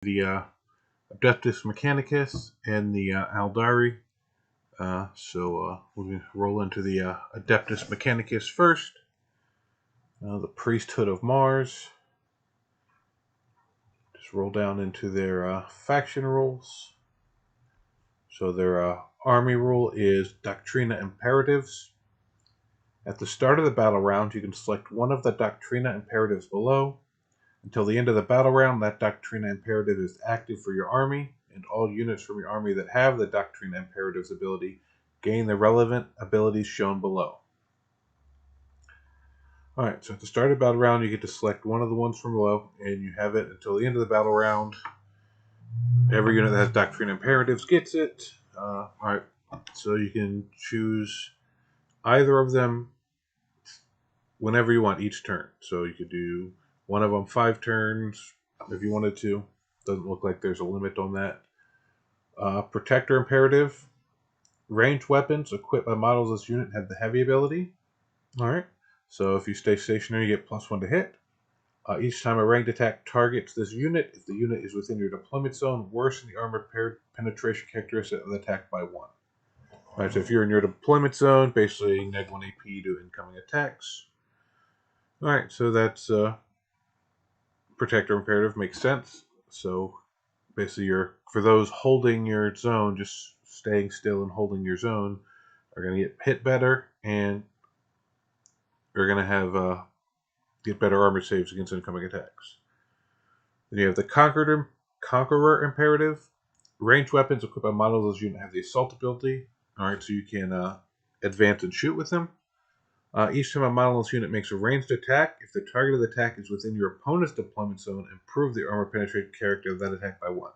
The Adeptus Mechanicus and the Aeldari. We're going to roll into the Adeptus Mechanicus first. The Priesthood of Mars. Just roll down into their faction rules. So their army rule is Doctrina Imperatives. At the start of the battle round, you can select one of the Doctrina Imperatives below. Until the end of the battle round, that Doctrina Imperative is active for your army, and all units from your army that have the Doctrina Imperatives ability gain the relevant abilities shown below. Alright, so at the start of the battle round, you get to select one of the ones from below, and you have it until the end of the battle round. Every unit that has Doctrina Imperatives gets it. Alright, so you can choose either of them whenever you want each turn. So you could do one of them 5 turns if you wanted to. Doesn't look like there's a limit on that. Protector Imperative. Ranged weapons equipped by models of this unit have the heavy ability. Alright, so if you stay stationary, you get +1 to hit. Each time a ranged attack targets this unit, if the unit is within your deployment zone, worsen the armor penetration characteristic of the attack by 1. Alright, so if you're in your deployment zone, basically neg 1 AP to incoming attacks. Alright, so that's Protector Imperative, makes sense. So basically, for those holding your zone, just staying still and holding your zone, are going to get hit better, and are going to have get better armor saves against incoming attacks. Then you have the Conqueror Imperative. Ranged weapons equipped by models of this unit have the Assault ability. Alright, so you can advance and shoot with them. Each time a model of this unit makes a ranged attack, if the target of the attack is within your opponent's deployment zone, improve the armor penetration character of that attack by 1.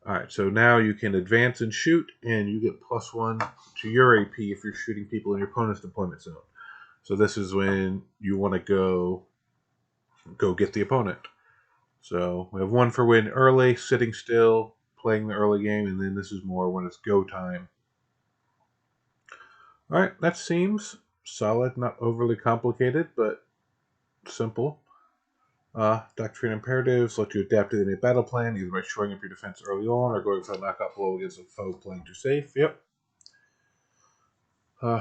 Alright, so now you can advance and shoot, and you get +1 to your AP if you're shooting people in your opponent's deployment zone. So this is when you want to go get the opponent. So we have 1 for win early, sitting still, playing the early game, and then this is more when it's go time. Alright, that seems solid, not overly complicated, but simple. Doctrine Imperatives let you adapt to the new battle plan, either by shoring up your defense early on or going for a knockout blow against a foe playing too safe. Yep.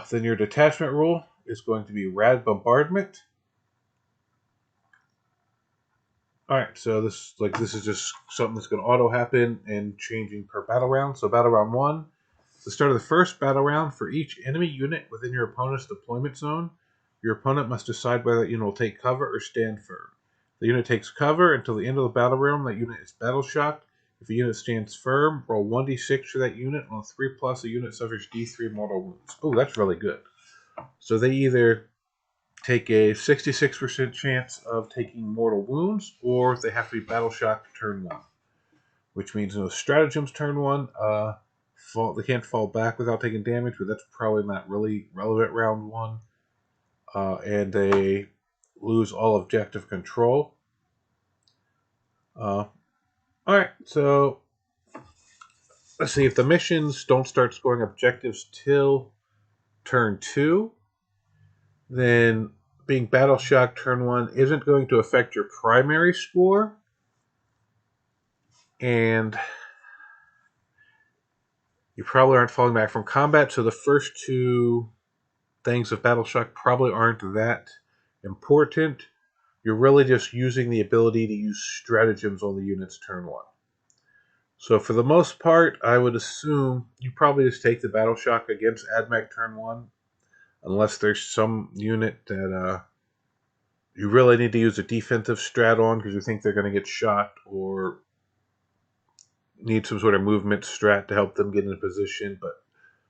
Then your detachment rule is going to be Rad Bombardment. Alright, so this is just something that's going to auto happen and changing per battle round. So battle round 1, at the start of the first battle round, for each enemy unit within your opponent's deployment zone, your opponent must decide whether that unit will take cover or stand firm. The unit takes cover until the end of the battle round. That unit is battle shocked. If the unit stands firm, roll 1d6 for that unit. On 3+, the unit suffers d3 mortal wounds. Oh, that's really good. So they either take a 66% chance of taking mortal wounds, or they have to be battle shocked turn 1. Which means no stratagems turn 1. They can't fall back without taking damage, but that's probably not really relevant round 1. And they lose all objective control. Alright, so let's see. If the missions don't start scoring objectives till turn 2, then being battle shocked turn 1 isn't going to affect your primary score. And you probably aren't falling back from combat, so the first 2 things of battle shock probably aren't that important. You're really just using the ability to use stratagems on the units turn 1. So for the most part, I would assume you probably just take the battle shock against AdMech turn 1, unless there's some unit that you really need to use a defensive strat on because you think they're going to get shot or need some sort of movement strat to help them get in a position. But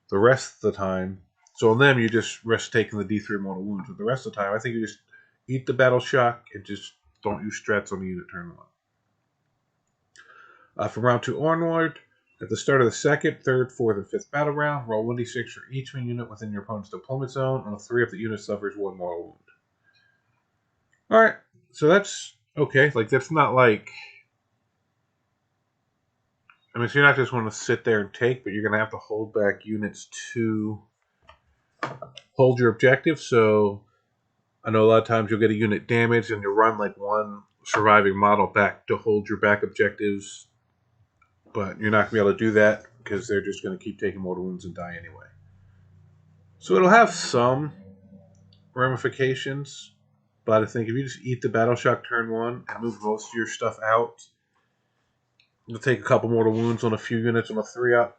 the rest of the time, so on them, you just risk taking the D3 mortal wounds. But the rest of the time, I think you just eat the battle shock and just don't use strats on the unit turn 1. From round 2 onward, at the start of the 2nd, 3rd, 4th, and 5th battle round, roll 1d6 for each unit within your opponent's deployment zone. On a 3 of the unit suffers 1 mortal wound. Alright, so that's okay. That's not like... I mean, so you're not just going to sit there and take, but you're going to have to hold back units to hold your objective. So I know a lot of times you'll get a unit damaged and you'll run 1 surviving model back to hold your back objectives, but you're not going to be able to do that because they're just going to keep taking mortal wounds and die anyway. So it'll have some ramifications, but I think if you just eat the battle shock turn 1 and move most of your stuff out, you'll take a couple mortal wounds on a few units on a 3-up.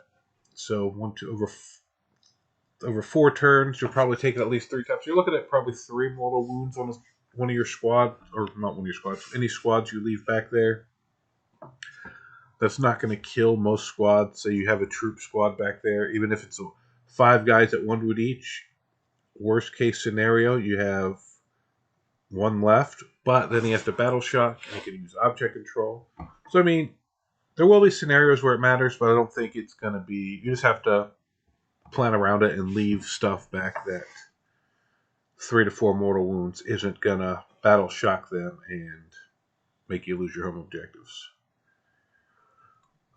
So over 4 turns, you'll probably take it at least 3 times. You're looking at probably 3 mortal wounds on one of your squad, or not one of your squads, any squads you leave back there. That's not going to kill most squads. Say you have a troop squad back there, even if it's 5 guys at 1 wood each. Worst case scenario, you have 1 left, but then he has to battle shock, and he can use object control. So, I mean, there will be scenarios where it matters, but I don't think it's going to be... You just have to plan around it and leave stuff back that 3 to 4 mortal wounds isn't going to battle shock them and make you lose your home objectives.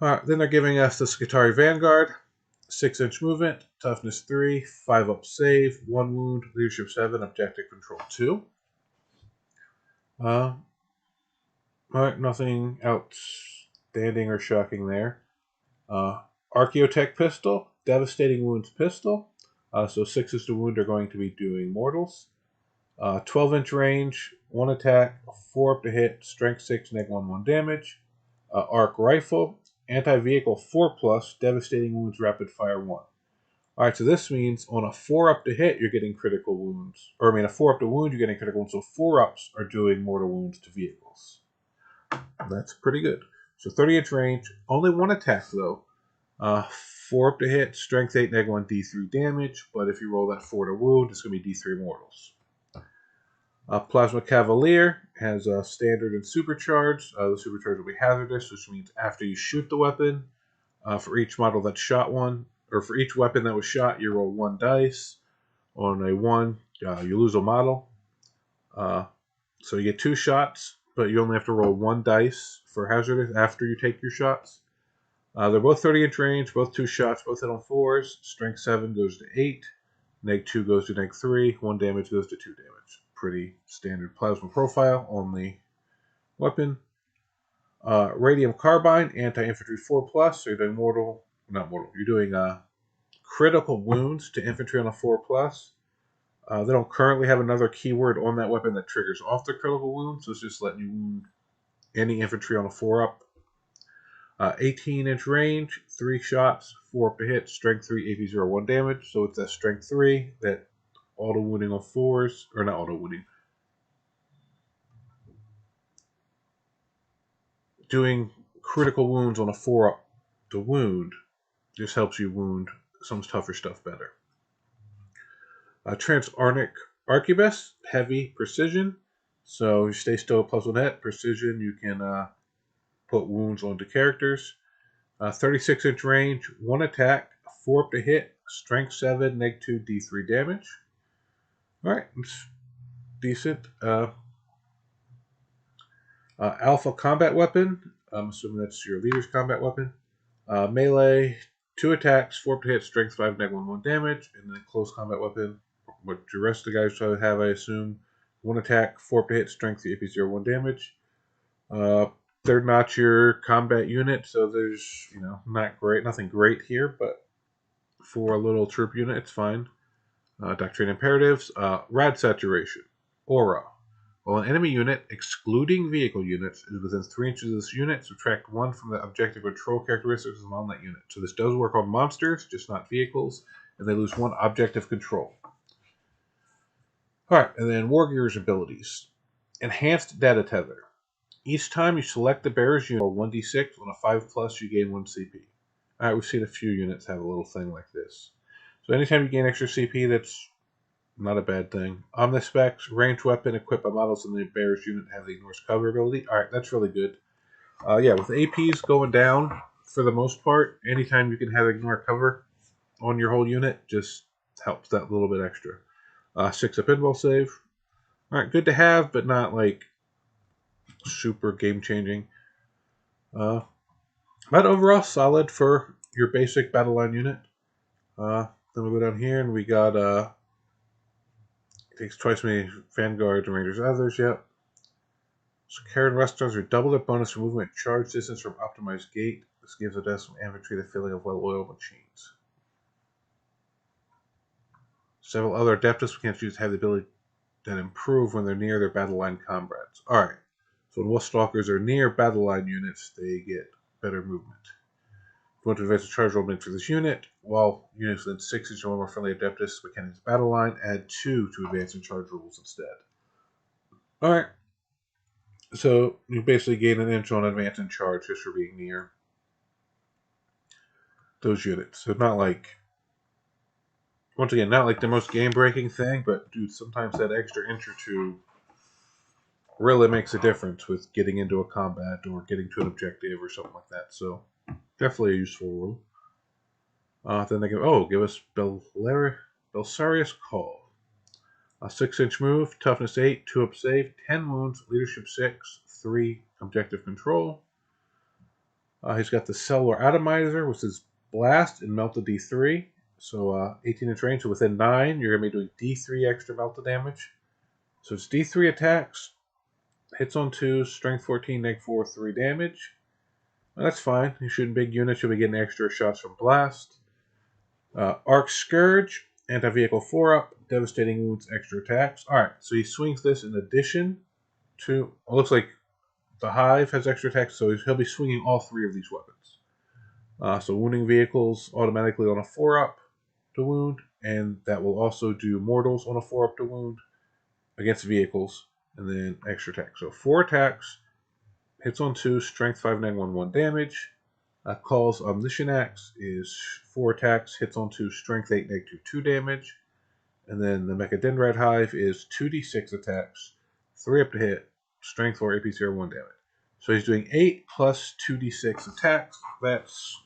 Alright, then they're giving us the Skitarii Vanguard. 6-inch movement, toughness 3, 5-up save, 1 wound, leadership 7, objective control 2. Alright, nothing outstanding or shocking there. Archaeotech pistol, devastating wounds pistol. So 6 is to wound are going to be doing mortals. 12-inch range, 1 attack, 4 up to hit, strength 6, -1 damage. Arc rifle, anti-vehicle 4+, devastating wounds, rapid fire 1. Alright, so this means on a 4 up to hit, you're getting critical wounds. Or I mean, a 4 up to wound, you're getting critical wounds. So 4 ups are doing mortal wounds to vehicles. That's pretty good. So 30-inch range, only 1 attack though. 4 up to hit, strength 8, -1 D3 damage. But if you roll that 4 to wound, it's going to be D3 mortals. Plasma Cavalier has standard and supercharged. The supercharge will be hazardous, which means after you shoot the weapon, for each model that shot one, or for each weapon that was shot, you roll 1 dice. On a 1, you lose a model. So you get 2 shots, but you only have to roll 1 dice for hazardous after you take your shots. They're both 30-inch range, both 2 shots, both hit on 4s. Strength 7 goes to 8. -2 goes to -3. 1 damage goes to 2 damage. Pretty standard plasma profile on the weapon. Radium Carbine, anti-infantry 4+. So you're doing you're doing critical wounds to infantry on a 4+. They don't currently have another keyword on that weapon that triggers off the critical wound, so it's just letting you wound any infantry on a 4-up. 18-inch range, 3 shots, 4 up to hit, strength 3, AP 0, 1 damage. So it's that strength 3 that auto wounding on 4s, or not auto wounding. Doing critical wounds on a 4-up to wound just helps you wound some tougher stuff better. Transarctic Arquebus, heavy precision. So you stay still +1 hit. Precision, you can put wounds onto characters. 36-inch range, 1 attack, 4 up to hit, strength 7, -2 D3 damage. Alright, it's decent. Alpha combat weapon. I'm assuming that's your leader's combat weapon. Melee, 2 attacks, 4 up to hit, strength 5, -1 damage. And then close combat weapon, what the rest of the guys probably have, I assume. 1 attack, 4 up to hit, strength 3, AP 0, 1 damage. They're not your combat unit, so there's, nothing great here, but for a little troop unit, it's fine. Doctrine imperatives, rad saturation, aura. While an enemy unit, excluding vehicle units, is within 3 inches of this unit, subtract 1 from the objective control characteristics on that unit. So this does work on monsters, just not vehicles, and they lose 1 objective control. Alright, and then Wargear's abilities. Enhanced data tether. Each time you select the bearer's unit, roll 1d6. On a 5+, you gain 1 CP. Alright, we've seen a few units have a little thing like this. So anytime you gain extra CP, that's not a bad thing. Omnispecs, ranged weapon equipped by models in the bearer's unit have the ignores cover ability. Alright, that's really good. Yeah, with APs going down, for the most part, anytime you can have ignore cover on your whole unit, just helps that little bit extra. 6-up invul save. Alright, good to have, but not like super game-changing. But overall, solid for your basic battle line unit. Then we go down here and we got takes twice as many vanguards and rangers as others. Yep. So Karen Restaurants are double their bonus for movement and charge distance from optimized gate. This gives Adeptus Infantry the feeling of well-oiled machines. Several other Adeptus Mechanicus have the ability that improve when they're near their battle line comrades. Alright, so when Wolf Stalkers are near battle line units, they get better movement. If you want to advance a charge roll for this unit, while units within 6 inches or more friendly Adeptus Mechanicus battle line, add 2 to advance and charge rolls instead. Alright, so you basically gain an inch on advance and charge just for being near those units. So not like, once again, not like the most game-breaking thing, but dude, sometimes that extra inch or two really makes a difference with getting into a combat or getting to an objective or something like that. So definitely a useful rule. Then they go, give us Belisarius Call. A 6-inch move, toughness 8, 2 up save, 10 wounds, leadership 6, 3 objective control. He's got the Cellular Atomizer, which is blast and melted D3. So 18-inch range, so within 9, you're going to be doing D3 extra melted damage. So it's D3 attacks, hits on 2, strength 14, -4, 3 damage. Well, that's fine. You're shooting big units, you'll be getting extra shots from blast. Arc Scourge, anti-vehicle 4-up, devastating wounds, extra attacks. Alright, so he swings this in addition to, it looks like the Hive has extra attacks, so he'll be swinging all 3 of these weapons. So wounding vehicles automatically on a 4-up to wound, and that will also do mortals on a 4-up to wound against vehicles, and then extra attack. So 4 attacks, hits on 2, strength 5, -1, 1 damage. Calls Omniscient Axe is 4 attacks, hits on 2, strength 8, -2, 2 damage. And then the Mechadendrite Hive is 2d6 attacks, 3 up to hit, strength 4, AP 0, 1 damage. So he's doing 8 plus 2d6 attacks. That's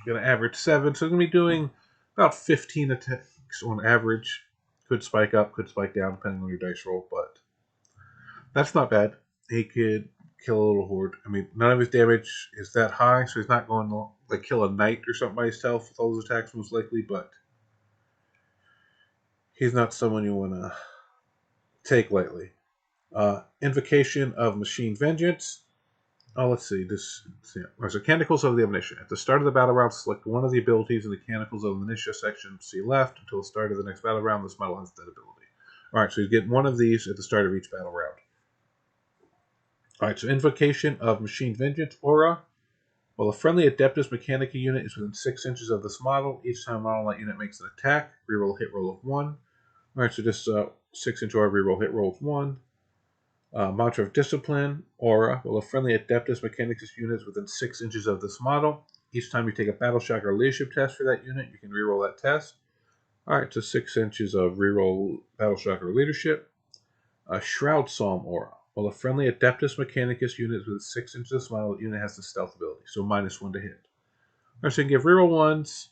going to average 7. So he's going to be doing about 15 attacks on average. Could spike up, could spike down, depending on your dice roll, but that's not bad. He could kill a little horde. I mean, none of his damage is that high, so he's not going to like kill a knight or something by himself with all those attacks, most likely, but he's not someone you want to take lightly. Invocation of Machine Vengeance. Let's see. So Canticles of the Omniscient. At the start of the battle round, select one of the abilities in the Canticles of the Omniscient section, see left. Until the start of the next battle round, this model has that ability. Alright, so you get one of these at the start of each battle round. Alright, so Invocation of Machine Vengeance Aura. While a friendly Adeptus Mechanica unit is within 6 inches of this model, each time a model that unit makes an attack, reroll a hit roll of 1. Alright, so just 6-inch aura, reroll hit roll of 1. Mantra of Discipline, Aura. While a friendly Adeptus Mechanicus unit is within 6 inches of this model, each time you take a Battle Shock or Leadership test for that unit, you can reroll that test. Alright, so 6 inches of reroll Battle Shock or Leadership. Shroud Psalm Aura. While a friendly Adeptus Mechanicus unit is within 6 inches of this model, the unit has the stealth ability, so -1 to hit. Alright, so you can give reroll 1s,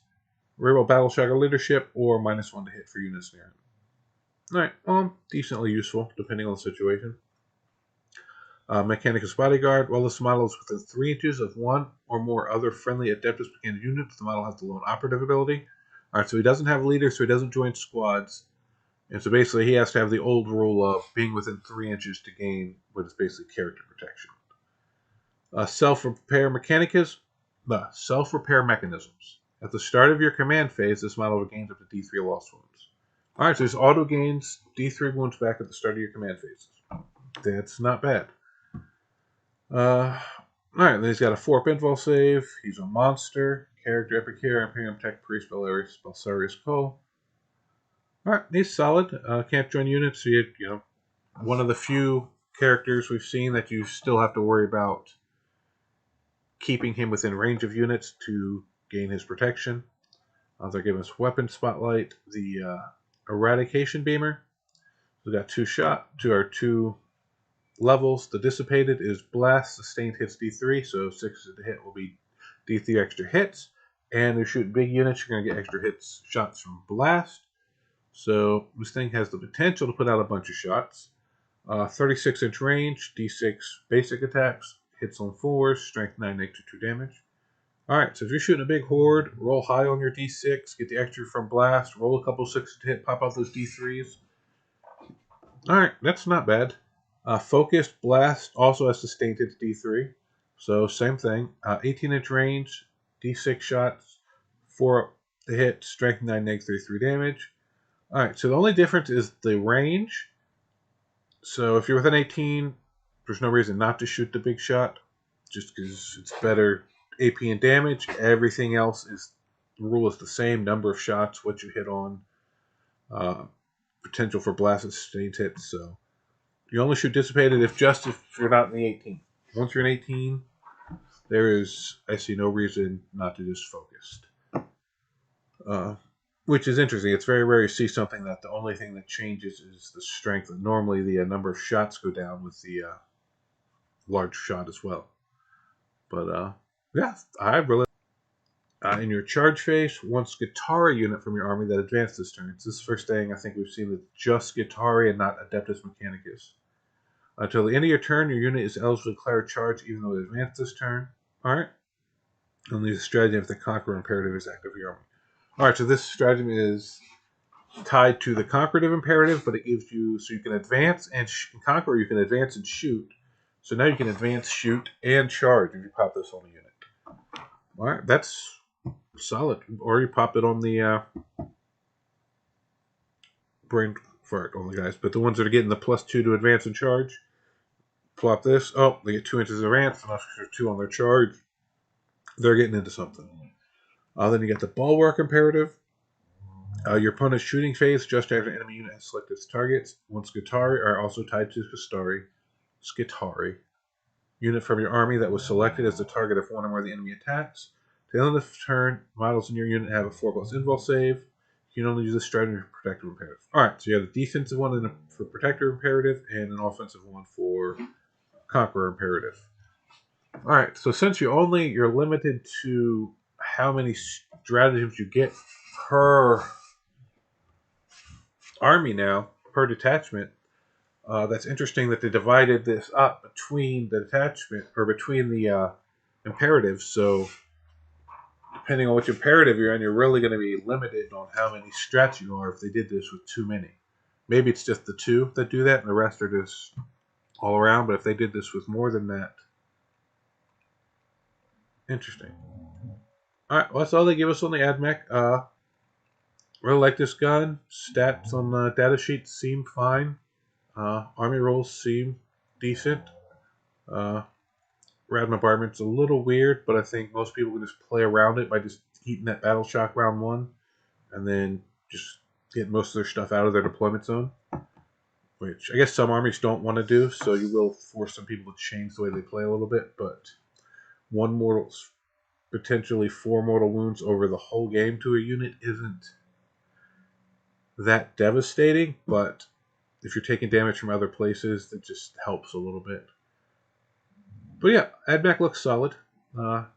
reroll Battle Shock or Leadership, or -1 to hit for units near him. Alright, well, decently useful, depending on the situation. Mechanicus Bodyguard. While this model is within 3 inches of one or more other friendly Adeptus Mechanicus units, the model has the lone operative ability. Alright, so he doesn't have a leader, so he doesn't join squads. And so basically he has to have the old rule of being within 3 inches to gain what is basically character protection. Self-repair mechanisms. At the start of your command phase, this model gains up to D3 lost wounds. Alright, so this auto gains D3 wounds back at the start of your command phases. That's not bad. Alright, then he's got a 4-up invul save. He's a monster. Character, Epic Hero, Imperium Tech, Priest, Belisarius Cole. Alright, he's solid. Can't join units, so you know, one of the few characters we've seen that you still have to worry about keeping him within range of units to gain his protection. They're giving us Weapon Spotlight, the Eradication Beamer. We've got 2 levels. The Dissipated is Blast, Sustained hits D3, so 6 to hit will be D3 extra hits. And if you shoot big units, you're going to get extra shots from Blast. So this thing has the potential to put out a bunch of shots. 36-inch range, D6 basic attacks, hits on 4s, strength 9, -2 damage. Alright, so if you're shooting a big horde, roll high on your D6, get the extra from Blast, roll a couple 6s to hit, pop out those D3s. Alright, that's not bad. Focused Blast also has sustained hits D3. So same thing. 18-inch range, D6 shots, 4 to hit, strength 9, -3 damage. Alright, so the only difference is the range. So if you're within 18, there's no reason not to shoot the big shot, just because it's better AP and damage. Everything else is, the rule is the same. Number of shots, what you hit on, potential for blast and sustained hits. So you only shoot dissipated if you're not in the 18. Once you're in 18, I see no reason not to just focus. Which is interesting. It's very rare you see something that the only thing that changes is the strength. Normally, the number of shots go down with the large shot as well. But yeah, I really. In your charge phase, one Skitarii unit from your army that advanced this turn. It's this first thing I think we've seen with just Skitarii and not Adeptus Mechanicus. Until the end of your turn, your unit is eligible to declare a charge even though it advanced this turn. Alright. Only the strategy if the Conqueror Imperative is active in your army. Alright, so this strategy is tied to the Conquerative Imperative, but it gives you, so you can advance and Conqueror, you can advance and shoot. So now you can advance, shoot, and charge if you pop this on a unit. Alright, that's solid. Or you pop it on the brain fart on the guys. But the ones that are getting the +2 to advance and charge, plop this. Oh, they get 2 inches of advance, and extra 2 on their charge. They're getting into something. Then you get the Bulwark Imperative. Your opponent's shooting phase just after an enemy unit has selected its targets. One Skitarii are also tied to Skitarii. Unit from your army that was selected as the target of one or more of the enemy attacks. At the end of the turn, models in your unit have a 4+ invul save. You can only use this strategy for Protective Imperative. Alright, so you have a defensive one for Protector Imperative and an offensive one for Conqueror Imperative. Alright, so since you're limited to how many stratagems you get per army now, per detachment, that's interesting that they divided this up between the detachment, or between the imperatives. So depending on which imperative you're in, you're really going to be limited on how many strats you are if they did this with too many. Maybe it's just the 2 that do that, and the rest are just all around. But if they did this with more than that, interesting. Alright, well, that's all they give us on the AdMech. Really like this gun. Stats on the data sheet seem fine. Army rolls seem decent. Rad bombardment's a little weird, but I think most people can just play around it by just eating that battle shock round 1, and then just get most of their stuff out of their deployment zone. Which I guess some armies don't want to do, so you will force some people to change the way they play a little bit. But 1 mortal, potentially 4 mortal wounds over the whole game to a unit isn't that devastating, but if you're taking damage from other places, that just helps a little bit. But yeah, AdMech looks solid. Not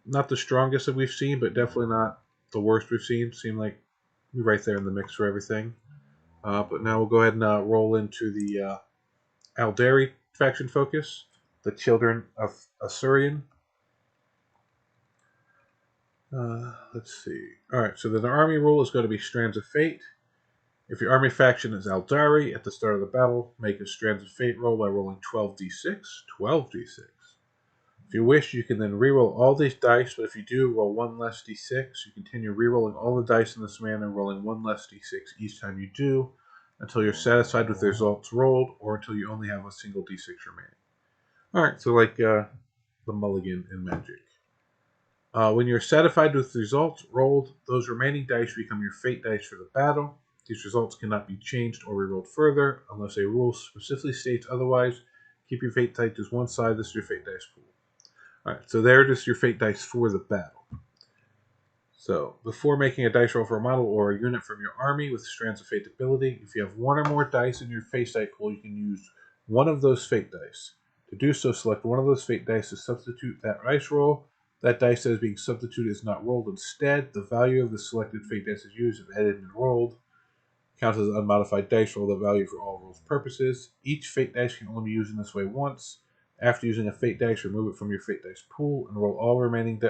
the strongest that we've seen, but definitely not the worst we've seen. Seem like we're right there in the mix for everything. But now we'll go ahead and roll into the Aeldari faction focus, the Children of Asurian. Let's see. Alright, so the army rule is going to be Strands of Fate. If your army faction is Aeldari, at the start of the battle, make a Strands of Fate roll by rolling 12d6. 12d6. If you wish, you can then reroll all these dice, but if you do, roll 1 less d6. You continue rerolling all the dice in this manner, rolling 1 less d6 each time you do, until you're satisfied with the results rolled, or until you only have a single d6 remaining. Alright, so like the mulligan in Magic. When you're satisfied with the results rolled, those remaining dice become your fate dice for the battle. These results cannot be changed or rerolled further, unless a rule specifically states otherwise. Keep your fate dice to one side, this is your fate dice pool. Alright, so there it is, your fate dice for the battle. So, before making a dice roll for a model or a unit from your army with Strands of Fate ability, if you have 1 or more dice in your fate dice pool, you can use one of those fate dice. To do so, select one of those fate dice to substitute that dice roll. That dice that is being substituted is not rolled. Instead, the value of the selected fate dice is used if it had been rolled. Counts as an unmodified dice roll, the value for all rules purposes. Each fate dice can only be used in this way once. After using a fate dice, remove it from your fate dice pool and roll all remaining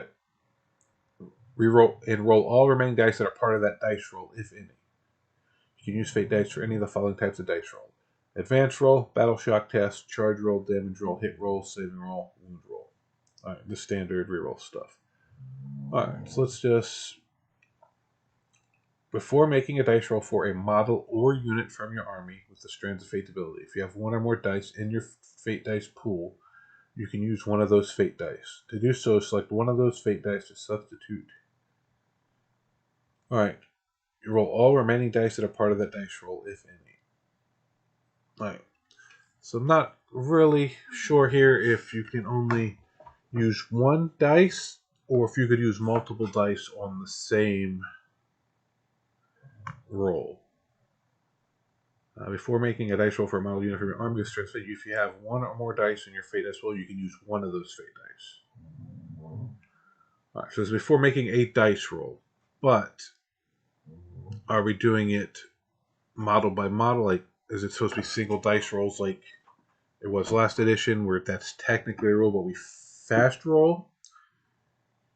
roll all remaining dice that are part of that dice roll, if any. You can use fate dice for any of the following types of dice roll: Advanced roll, battle shock test, charge roll, damage roll, hit roll, saving roll, wound roll. Alright, the standard reroll stuff. Alright, so let's just... Before making a dice roll for a model or unit from your army with the Strands of Fate ability, if you have one or more dice in your Fate dice pool, you can use one of those Fate dice. To do so, select one of those Fate dice to substitute. Alright, you roll all remaining dice that are part of that dice roll, if any. Alright, so I'm not really sure here if you can only use one dice or if you could use multiple dice on the same roll. Before making a dice roll for a model unit from your army with Strength Fate, if you have one or more dice in your Fate dice roll, you can use one of those Fate dice. Alright, so it's before making a dice roll. But are we doing it model by model? Like, is it supposed to be single dice rolls like it was last edition, where that's technically a roll, but we fast roll?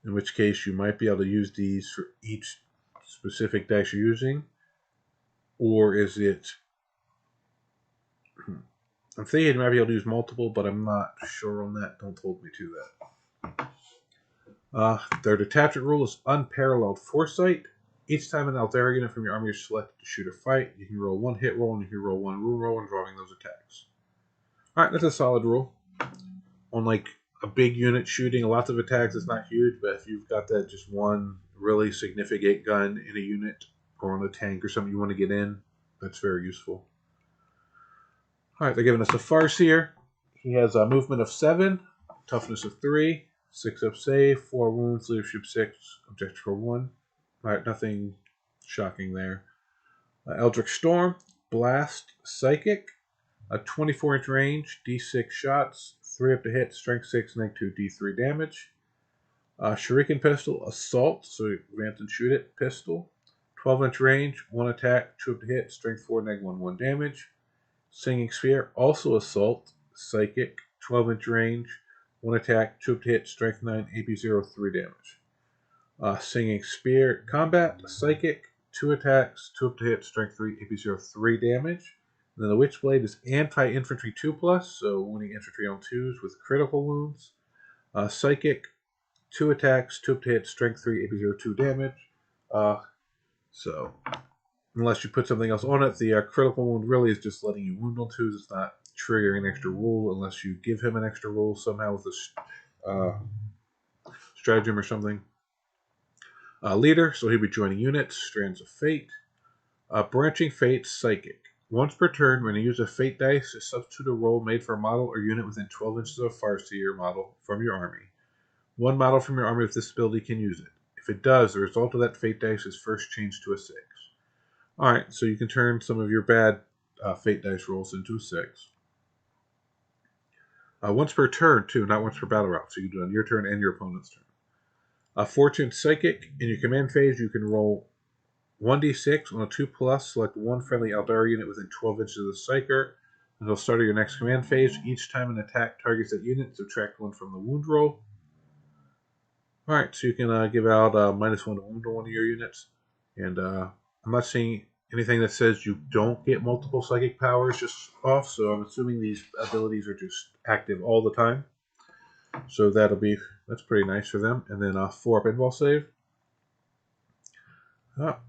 In which case, you might be able to use these for each specific dice you're using. Or is it... I'm thinking you might be able to use multiple, but I'm not sure on that. Don't hold me to that. Their detachment rule is unparalleled foresight. Each time an Aeldari unit from your army is selected to shoot or fight, you can roll one hit roll and you can roll one wound roll when drawing those attacks. Alright, that's a solid rule. On like a big unit shooting lots of attacks, it's not huge, but if you've got that just one really significant gun in a unit or on a tank or something you want to get in, that's very useful. Alright, they're giving us a Farseer. He has a movement of 7, toughness of 3, 6 up save, 4 wounds, leadership 6, objective for 1. Alright, nothing shocking there. Eldritch Storm, Blast, Psychic, a 24-inch range, d6 shots, 3 up to hit, strength 6, -2, d3 damage. Shuriken Pistol, Assault, so advance and shoot it, pistol. 12-inch range, 1 attack, 2 up to hit, strength 4, -1, 1 damage. Singing Sphere, also Assault, Psychic, 12-inch range, 1 attack, 2 up to hit, strength 9, AP 0, 3 damage. Singing Spear, Combat, Psychic, 2 attacks, 2 up to hit, strength 3, AP 0, 3 damage. And then the Witchblade is anti-infantry 2+, so winning infantry on 2s with critical wounds. Psychic, 2 attacks, 2 up to hit, strength 3, AP 0, 2 damage. So, unless you put something else on it, the critical wound really is just letting you wound on 2s. It's not triggering an extra rule unless you give him an extra rule somehow with a stratagem or something. Leader, so he'll be joining units. Strands of Fate. Branching Fate, Psychic. Once per turn, when you use a Fate dice to substitute a roll made for a model or unit within 12 inches of a Farseer model from your army. One model from your army with this ability can use it. If it does, the result of that Fate dice is first changed to a 6. Alright, so you can turn some of your bad Fate dice rolls into a 6. Once per turn, too, not once per battle round. So you can do it on your turn and your opponent's turn. Fortune Psychic. In your command phase, you can roll 1d6 on a 2+, select one friendly Aeldari unit within 12 inches of the Psyker. Until the start of your next command phase, each time an attack targets that unit, subtract 1 from the wound roll. Alright, so you can give out -1 to wound on one of your units. And I'm not seeing anything that says you don't get multiple psychic powers just off, so I'm assuming these abilities are just active all the time. So that's pretty nice for them. And then 4 up invul save. Yeah,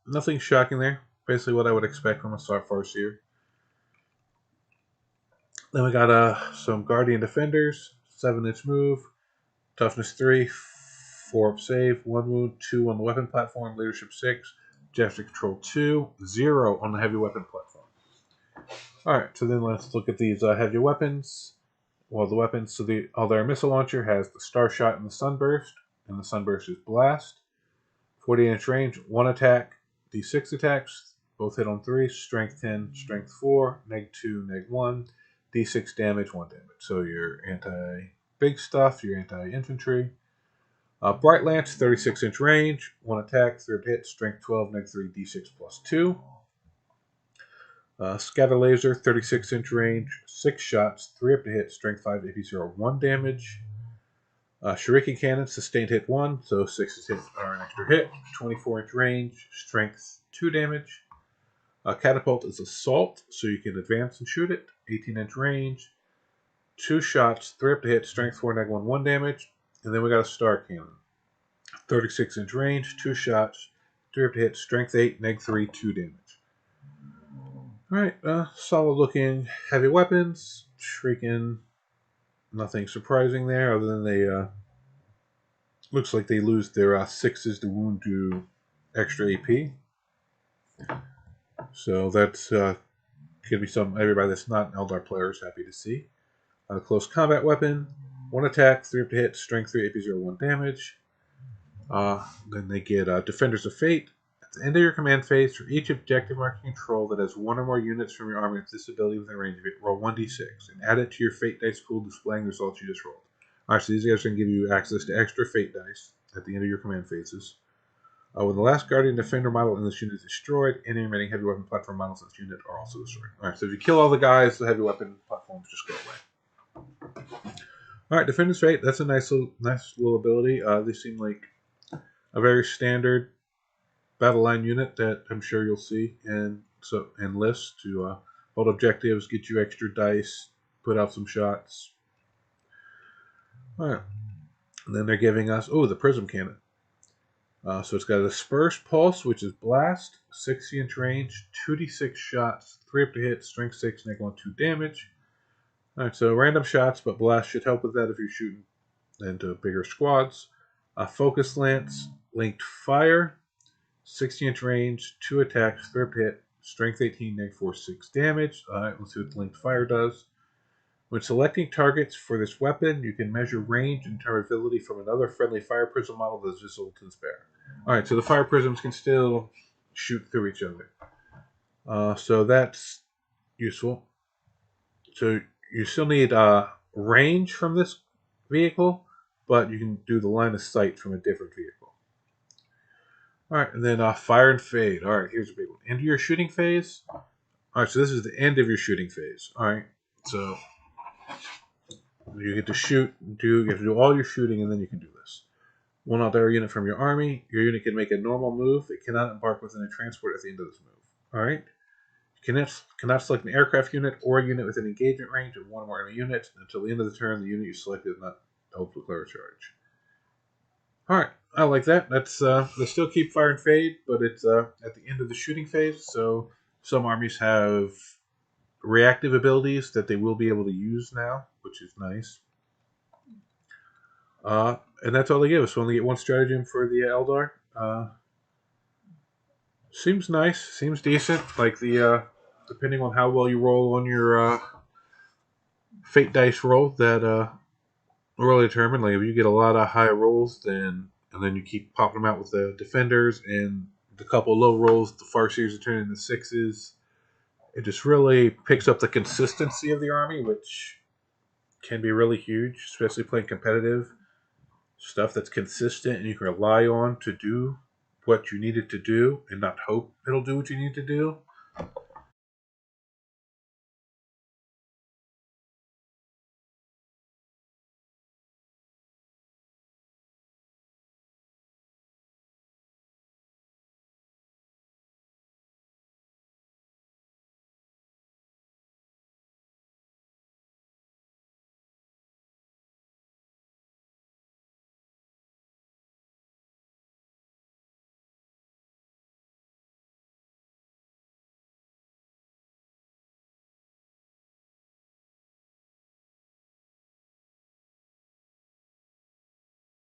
nothing shocking there. Basically what I would expect from a Farseer. Then we got some Guardian Defenders, 7-inch move, toughness 3, 4 up save, 1 wound, 2 on the weapon platform, leadership 6, gesture control 2, 0 on the heavy weapon platform. Alright, so then let's look at these heavy weapons. Well, the weapons, so the Aeldari Missile Launcher has the Star Shot and the Sunburst, and the Sunburst is Blast. 40-inch range, 1 attack, d6 attacks, both hit on 3, strength 10, strength 4, -2, -1, d6 damage, 1 damage. So your anti-big stuff, your anti-infantry. Bright Lance, 36-inch range, 1 attack, 3 hit, strength 12, -3, d6 +2. Scatter Laser, 36-inch range, 6 shots, 3 up to hit, strength 5, AP 0, 1 damage. Shuriken Cannon, sustained hit 1, so 6 hits are an extra hit. 24-inch range, strength 2 damage. Catapult is assault, so you can advance and shoot it. 18-inch range. 2 shots, 3 up to hit, strength 4, neg 1, 1 damage. And then we got a star cannon. 36-inch range, 2 shots, 3 up to hit, strength 8, neg 3, 2 damage. Alright, solid looking heavy weapons. Shrieking, nothing surprising there other than they, looks like they lose their 6s to wound to extra AP. So that's could be some everybody that's not an Eldar player is happy to see. Close combat weapon, 1 attack, 3 up to hit, strength 3, AP 0, 1 damage. Then they get Defenders of Fate. At the end of your command phase, for each objective mark you control that has 1 or more units from your army with this ability within range of it, roll 1d6 and add it to your Fate dice pool, displaying the results you just rolled. Alright, so these guys are going to give you access to extra Fate dice at the end of your command phases. When the last Guardian Defender model in this unit is destroyed, any remaining heavy weapon platform models in this unit are also destroyed. Alright, so if you kill all the guys, the heavy weapon platforms just go away. Alright, Defender's Fate, that's a nice little ability. They seem like a very standard battle line unit that I'm sure you'll see and lists to hold objectives, get you extra dice, put out some shots. Alright. And then they're giving us the Prism Cannon. So it's got a Disperse Pulse, which is Blast, 60-inch range, 2d6 shots, 3 up to hit, strength 6, neg 1, 2 damage. Alright, so random shots, but Blast should help with that if you're shooting into bigger squads. Focus Lance, Linked Fire, 60-inch range, 2 attacks, 3 up to hit, strength 18, neg 4, 6 damage. Alright, let's see what the Linked Fire does. When selecting targets for this weapon, you can measure range and durability from another friendly fire prism model that is visible to this bearer. Alright, so the fire prisms can still shoot through each other. So that's useful. So you still need range from this vehicle, but you can do the line of sight from a different vehicle. Alright, and then Fire and Fade. Alright, here's a big one. End of your shooting phase. Alright, so this is the end of your shooting phase. Alright, so you get to shoot, you have to do all your shooting, and then you can do this. 1 Aeldari unit from your army. Your unit can make a normal move. It cannot embark within a transport at the end of this move. Alright? You cannot select an aircraft unit or a unit within engagement range of 1 or more enemy units until the end of the turn. The unit you selected is not eligible to declare a charge. Alright, I like that. That's they still keep Fire and Fade, but it's at the end of the shooting phase, so some armies have reactive abilities that they will be able to use now, which is nice. And that's all they give us. We only get 1 stratagem for the Eldar. Seems nice. Seems decent. Like the depending on how well you roll on your Fate dice roll, that will determine. Like if you get a lot of high rolls, and then you keep popping them out with the defenders, and the couple low rolls, the Farseers are turning into 6s. It just really picks up the consistency of the army, which can be really huge, especially playing competitive stuff that's consistent and you can rely on to do what you need it to do and not hope it'll do what you need to do.